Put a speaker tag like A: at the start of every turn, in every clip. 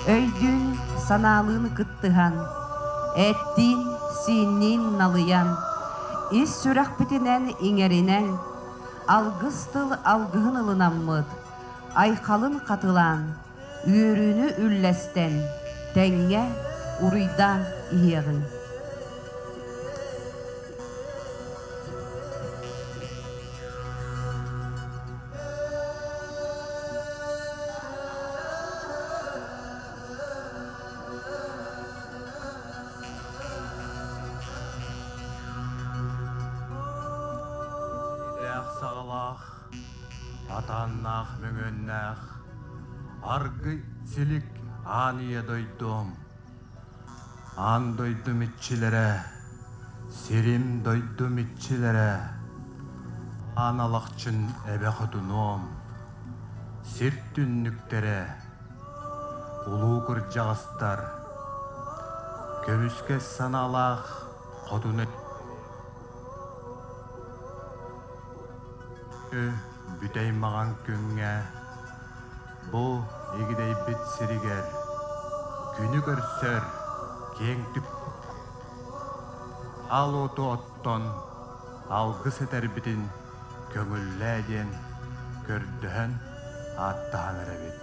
A: Öydün sanalığını kıttıhan, ettin sinnin nalıyan, is sürak bitinen iňerinen, algıstıl algıhın ılınanmıd, aykalın katılan, üörünü üllesten, tenge uruydan iyeğin.
B: Sağlaq, atannaq möngönnaq, argı silik aniye doydum. An doydum itçilere, sirim doydum itçilere. Analaqçın ebe kudunum, sirt dünnüklere, ulu kırcağıstar, kömüske sanalaq, kodunu Büteymagan köңňe, bu egidey bit siriger, günü görsör, keň tüp. Al otu otton, algыс eter bitin, köňülläden, gördühön, attahan erebit.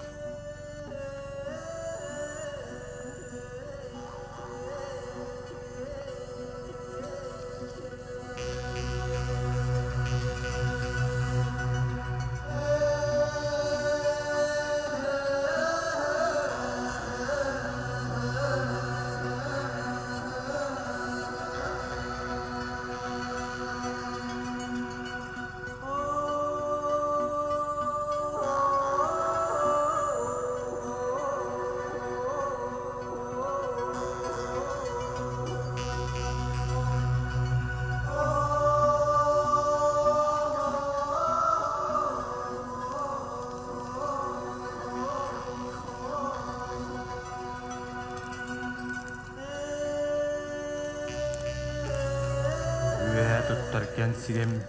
B: Tuttarken sirem,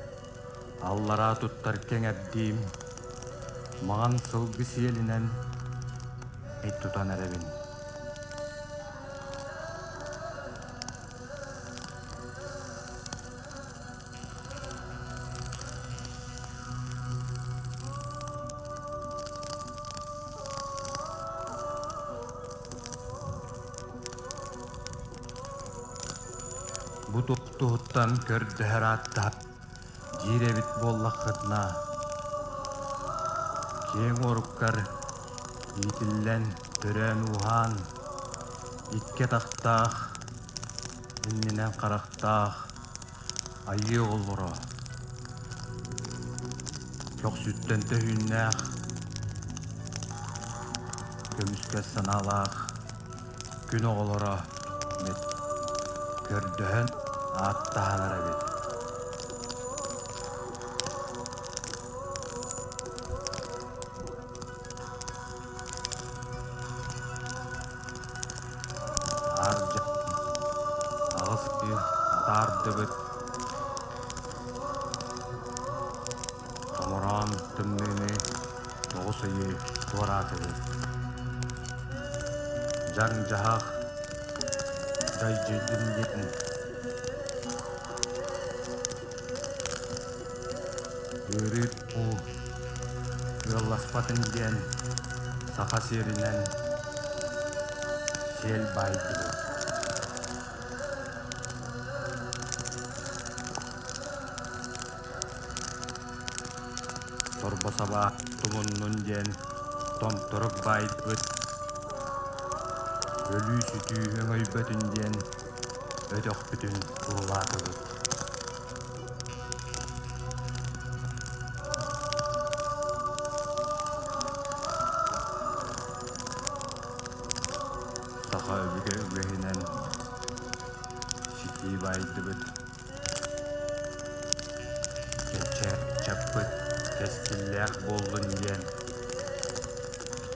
B: allara tuttarken ebdim, mağan sılgı siyelinen et tutan erebin. Bu tuhuttan kördü her hatta, jirevit bollakıtna. Keň orukkar, yitillen törön uhan, itke taktaq, inninen qaraqtaq, ayı oluro. Çok sütten töhünnäq, kömüske sanalaq, gün oluro. Kördühön, attahan erebit. Arca, ağızı, dardıbıt. Kamuran tümnüğünü, doğusayı tuvarat edip. Can cahaq, daycıdın yetin. Yürüt o, yollaspatın diyen, saqa serinen, sel baydı. Torba sabah tumunun diyen, tom toruk baydı. Ölü sütü öňöý bötün diyen, ödök bütün uruladı. Saqa öbüge öbehinen, şiti baydı. Keçer, çapıt, keskiller boldun diyen,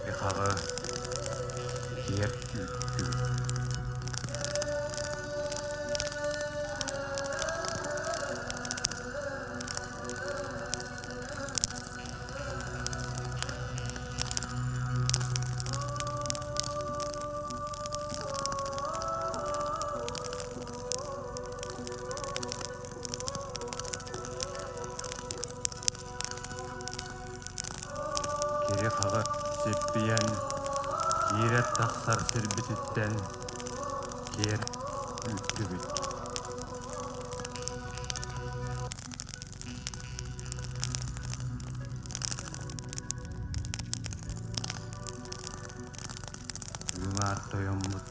B: ekağı, yer ülkü. Kiri kağı seppiyen, kire taksar sirbititten, kir üttübüt. Ümar toyummut,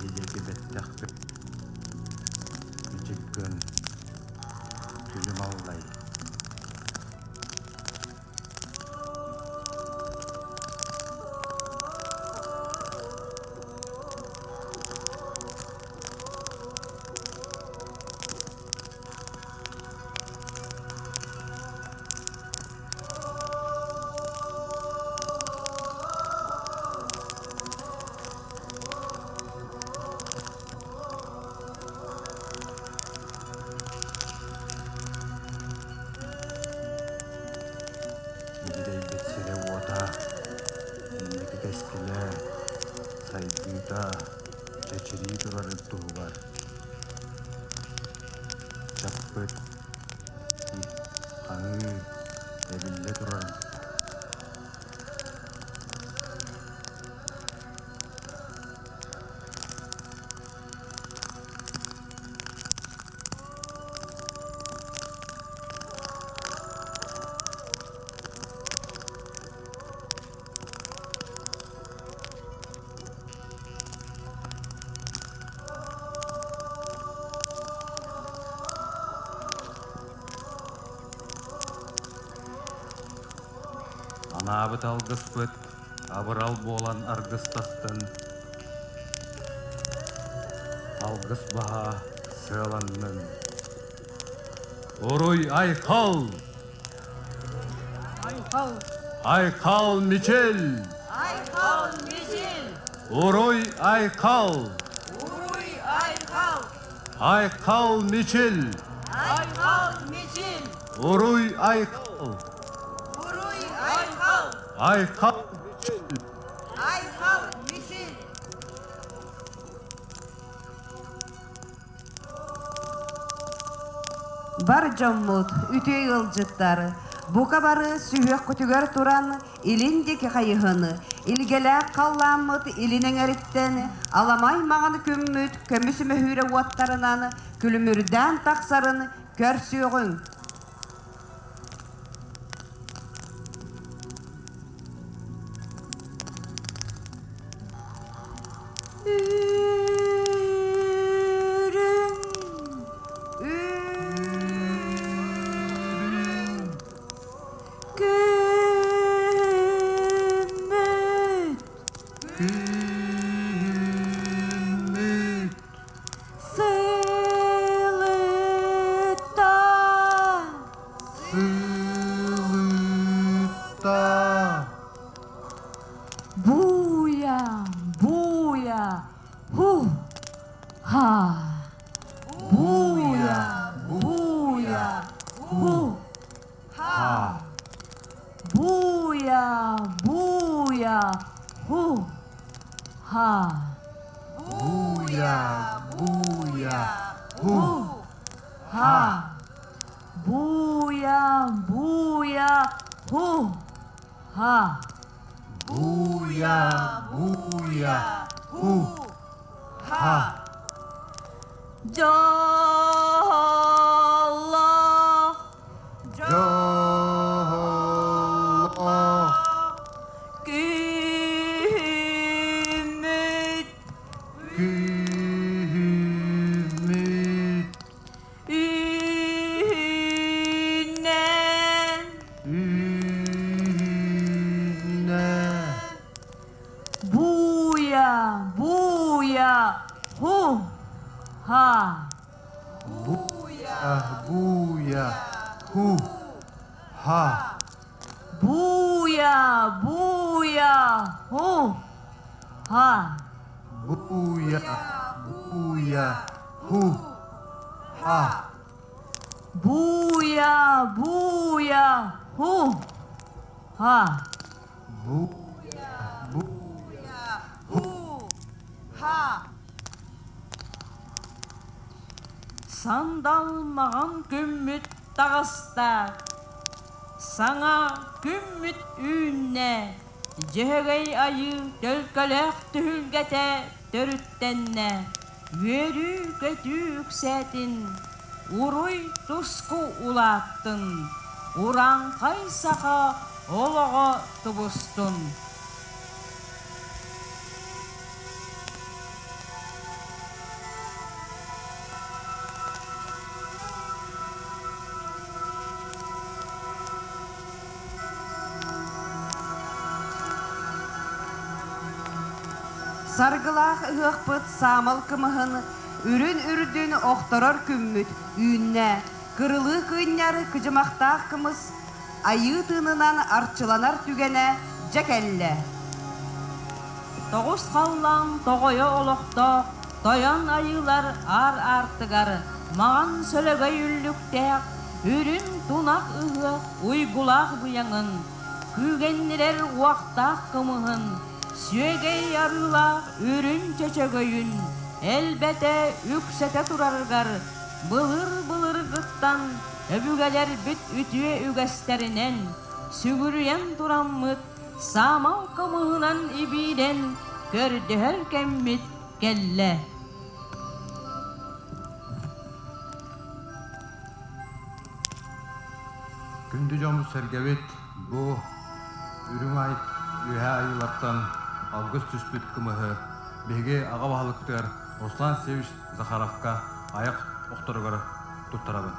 B: hideki bettakbet, mücikkön, külüm allay. Gidey betsire oda, inneki keskile, saygıda, çeçiri durarı tuğbar. Çapıt, kanı, eville durarı. Anabıt algıspıt, abıral boğulan argıstastın. Algıs baha sığalanın. Oruy aykal!
A: Aykal,
B: Aykal miçel!
A: aykal, micil,
B: Oruy aykal!
A: uruy aykal,
B: Aykal miçel!
A: aykal, micil,
B: Oruy aykal!
A: uruy aykal,
B: Aykal miçel!
A: aykal, micil. Бар жоммут, үтөй ылжыттары, бука бары сүйек күтүгөр туран, илиндеки хайыхыны, илгеле қалламыт илинен эриттен, аламай мағаны күммүт, көмүсүмө хүрө уаттарынан, күлүмүрден тақсарын, көрсүгүн. Буя, буя, ху, ха. Буя, буя, ху, ха. Буя, буя, ху, ха.
B: Буя, буя, ху,
A: ха. Буя, буя, ху, ха.
B: буя, буя, ху, ха.
A: Джолла,
B: Жоло,
A: кимит,
B: кимит,
A: инен,
B: инне,
A: буя, буя, ху, ха.
B: буя, буя, ху, ха.
A: Буя, буя, ху, ха.
B: Буя, буя, ху, ха.
A: Буя, буя, ху, ха.
B: Буя, буя, ху,
A: ха. Сандалмаған күммет тағыста,
C: Sana kümmüt ünne, cehegey ayı dölkelek tühülgete törüttenne, yörü kötük setin, uruy tusku ulattın, uran kaysaka oloğa tubustun.
A: Sargılaq ıhpıt samal kımıhın, ürün ürdün oktoror kümmüt, üünne, kırılı kıynyarı kıcımaqtaq kımız, ayı tığınınan arçılanar tügene, cekelle.
C: Toğuz kallan toğoya oloqta, toyan ayılar ar artıgar, mağan sölegay üllükteq, ürün tunak ıhı uygulaq bıyanın, kügenliler uaqtaq kımıhın, süegey arıla ürün çeçegöyün, elbete üksete turargar, bılır bılır gıttan, öbügeler büt ütüye ügesterinen, sügürüyen turanmıt, samal kımıhınan ibiden, gördü her kemmit kelle.
B: Күнді жомыз сәргәбет бұ үрің айт үйә айылаттан алғыз түспіт кымығы беге аға бағалықтар Руслан Севич Захаровқа аяқ оқтырығыр тұттарабын.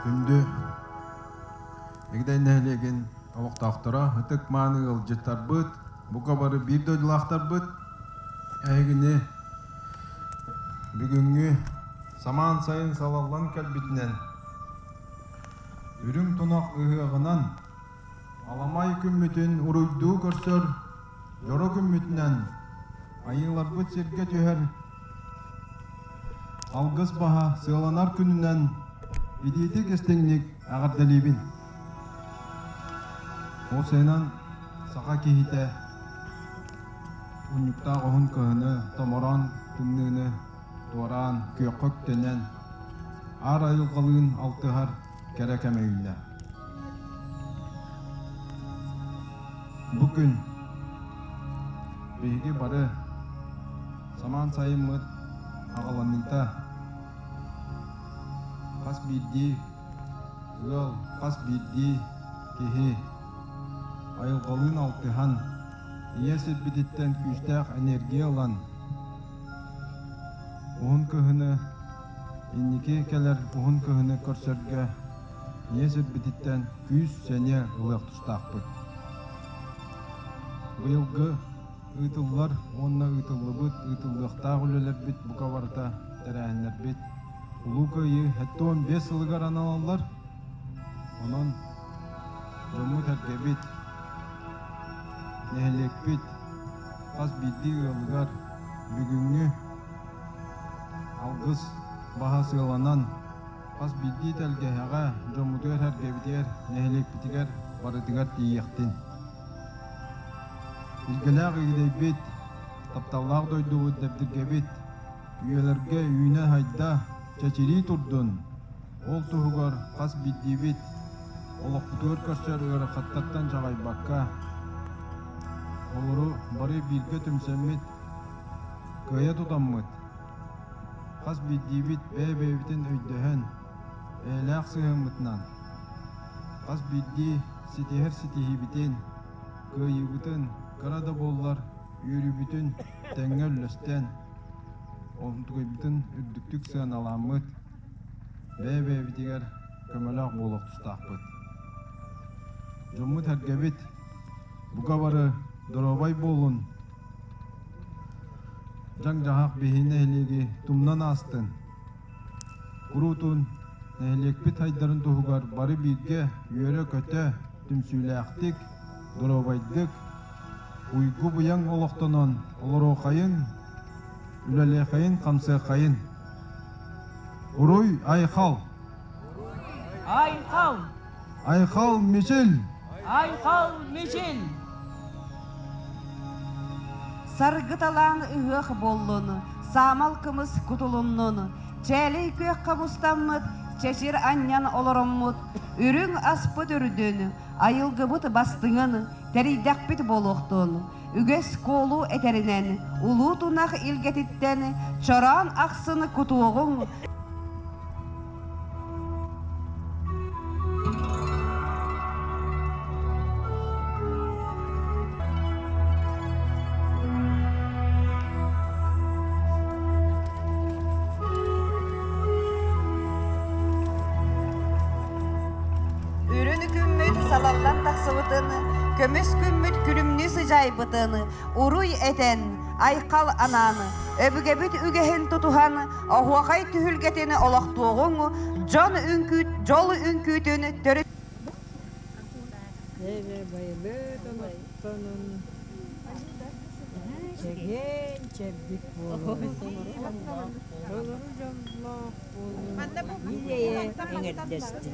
D: Күнді егдей нәлеген авақтақтыра ұтық маны ғылжыттар бұд, бұқа бары бір дөйлақтар бұд, әйгіне бүгінгі саман сайын салалан кәлбітінен үрің тұнақ ұғығынан аламай күмметін ұруйду көрсөр жоро күмметінен айылар бұд серге түйер алғыз баға сығыланар күнінен идеті кестеңнік ағардалибін. О сенан сақа кейіте ұнюкта ғоғын көхіні томоран түмнігіні туаран көқөк тенен ар айылғалығын алтығар кәрәк әмейілі. Бүкін бейге бары саман сайымыд ағаланыңта қас бидді, ғыл қас бидді кехе айылғалын алтыхан иесіп бідеттен күштәқ энергия олан оғын көхіні иннеке кәлер оғын көхіні көрсерге иесіп бідеттен күш сәне ғылық тұстақ бұд. Бұйылғы ұйтылар, онына ұйтылы бұд, ұйтылықтақ үлелер бит бұқа барыта тәрәхінлер бит. Улукайы хәтті 15 ылығар аналалар, онын жомы тәргебет, нәхелек бет, қас бидді ылығар бүгінгі алғыз баға сығыланан, қас бидді тәлгәхәға жомытығар тәргебетер, нәхелек бітігер барытығар дейектен. Илгіләғ үйдей бет, тапталлақ дойдуғы дәбдіргебет, үйелерге үйіне хайда чачири турдун, ол туһугар қас биддибит, олоқпутугар көрсөр өрі қаттаттан жағай баққа, олыру бары бірге түмсәммет, көйе тутаммыт, қас биддибит бәй-бәйбітін өйдөһен, әләқ сығымытнан, қас бидди ситихер ситихибитен, көйібітін қарада боллар, үйрібітін тәңгәл löстен, Онтугайбытын үрдіктік сыған аламыт, бәй-бәй-бітігер көмелақ болық тұстақпыт. Жоммыт әргебет, бұға бары доробай болын, Жан жахақ бейін әйлеге тумнан астын. Құрутун әйлекпет хайдарын тұғығар бары бейге үйері көті түмсүйләқтік, дұробайдық, уйгу бұяң олықтынан олыру қайын, үләле қайын, қамсы қайын. Уруй айхал.
C: Айқал,
D: Айхал мешел.
C: айқал мешел.
A: Саргыталаң үһөх боллуну, самал кымыз кутулуннуну, чәлей көк қабустаммыт, чәшір аннян олороммут, үрің аспыт үрдіні, айылгыбыт бастыңыны, тәрейдәкпет болуқтуну, үгес колу әтерінәні, улу тунақ илгетіттәні, чоран ақсыны кутуғың, салаллан тақсыбытыны, көміс күмміт күлімні сыжайбытыны, уруй әтен, айқал ананы, өбігебіт үгехін тұтуханы, оғуақай түхілгетіні олақтуғыңы, жол үнкүтіні түрі.
E: Çeken çebdik bu. İleye engerdestin.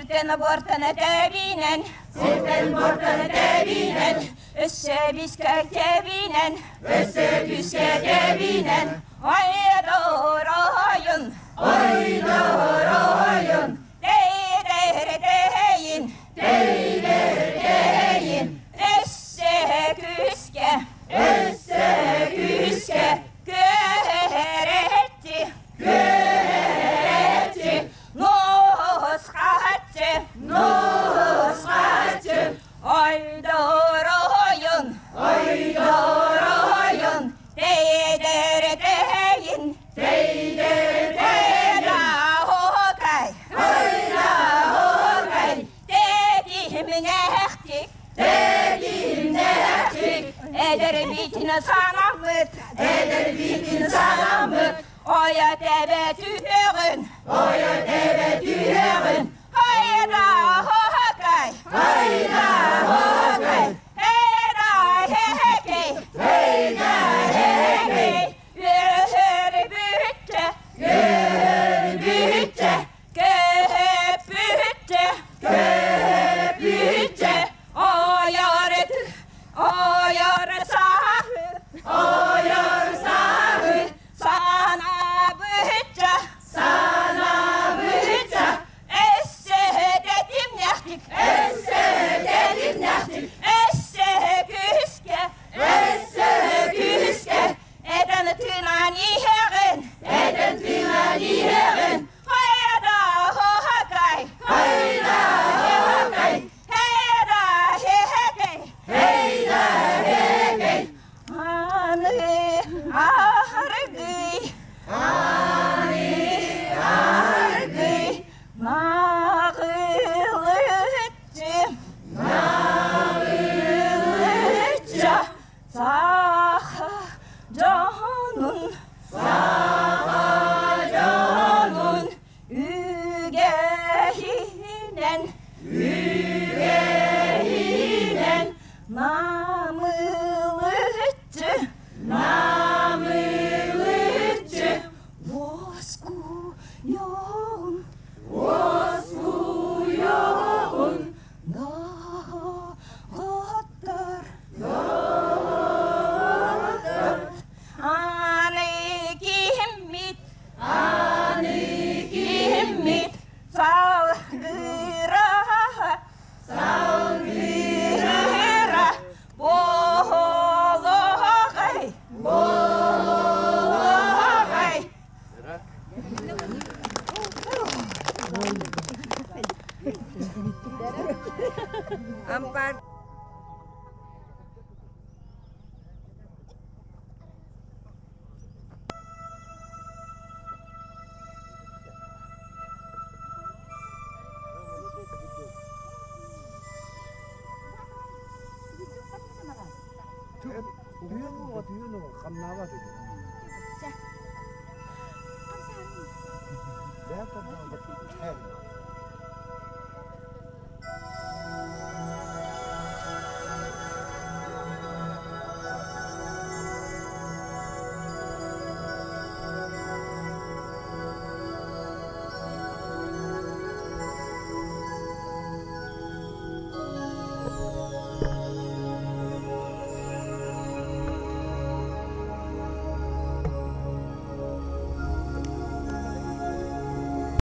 F: Sitten portana tevinen, össä viskä tevinen, össä viskä tevinen, aina rohjon, tein, össä kyske, köheretti, noskaatse, aina rohjon, teidä hokai, teetim nähtik, eder viitin sanammet, oja tebe tyhjön, aina hokai,
G: Dạ,